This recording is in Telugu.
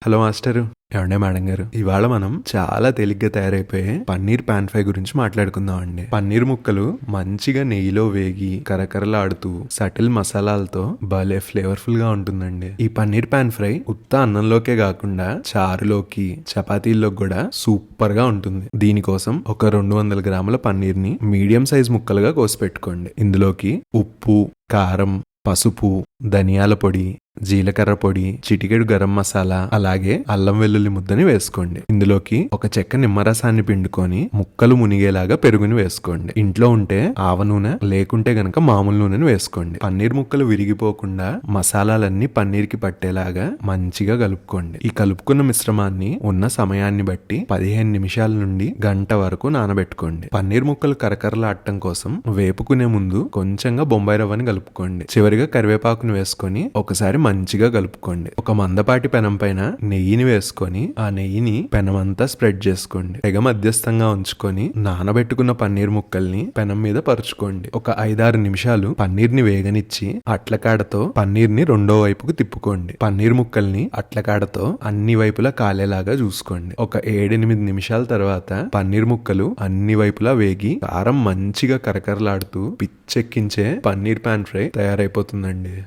Hello master. ఏమండే మేడం గారు, ఇవాళ మనం చాలా తేలిగ్గా తయారైపోయే పన్నీర్ పాన్ ఫ్రై గురించి మాట్లాడుకుందాం అండి. పన్నీర్ ముక్కలు మంచిగా నెయ్యిలో వేగి కరకరలాడుతూ సటిల్ మసాలాలతో భలే ఫ్లేవర్ఫుల్ గా ఉంటుందండి. ఈ పన్నీర్ పాన్ ఫ్రై ఉత్త అన్నంలోకే కాకుండా చారులోకి, చపాతీల్లోకి కూడా సూపర్ గా ఉంటుంది. దీనికోసం ఒక 200 గ్రాముల పన్నీర్ ని మీడియం సైజ్ ముక్కలుగా కోసి పెట్టుకోండి. ఇందులోకి ఉప్పు, కారం, పసుపు, ధనియాల పొడి, జీలకర్ర పొడి, చిటికెడు గరం మసాలా, అలాగే అల్లం వెల్లుల్లి ముద్దని వేసుకోండి. ఇందులోకి ఒక చెక్క నిమ్మరసాన్ని పిండుకొని ముక్కలు మునిగేలాగా పెరుగుని వేసుకోండి. ఇంట్లో ఉంటే ఆవ నూనె, లేకుంటే గనక మామూలు నూనెని వేసుకోండి. పన్నీర్ ముక్కలు విరిగిపోకుండా మసాలాలన్నీ పన్నీర్ కి పట్టేలాగా మంచిగా కలుపుకోండి. ఈ కలుపుకున్న మిశ్రమాన్ని ఉన్న సమయాన్ని బట్టి 15 నిమిషాల నుండి గంట వరకు నానబెట్టుకోండి. పన్నీర్ ముక్కలు కరకరలాడటం కోసం వేపుకునే ముందు కొంచెంగా బొంబాయి రవ్వని కలుపుకోండి. చివరిగా కరివేపాకుని వేసుకొని ఒకసారి మంచిగా కలుపుకోండి. ఒక మందపాటి పెనం పైన నెయ్యిని వేసుకొని ఆ నెయ్యిని పెనమంతా స్ప్రెడ్ చేసుకోండి. తెగ మధ్యస్థంగా ఉంచుకొని నానబెట్టుకున్న పన్నీర్ ముక్కల్ని పెనం మీద పరుచుకోండి. ఒక 5-6 నిమిషాలు పన్నీర్ ని వేగనిచ్చి అట్లకాడతో పన్నీర్ ని రెండో వైపుకు తిప్పుకోండి. పన్నీర్ ముక్కల్ని అట్లకాడతో అన్ని వైపులా కాలేలాగా చూసుకోండి. ఒక 7-8 నిమిషాల తర్వాత పన్నీర్ ముక్కలు అన్ని వైపులా వేగి కారం మంచిగా కరకరలాడుతూ పిచ్చెక్కించే పన్నీర్ పాన్ ఫ్రై తయారైపోతుందండి.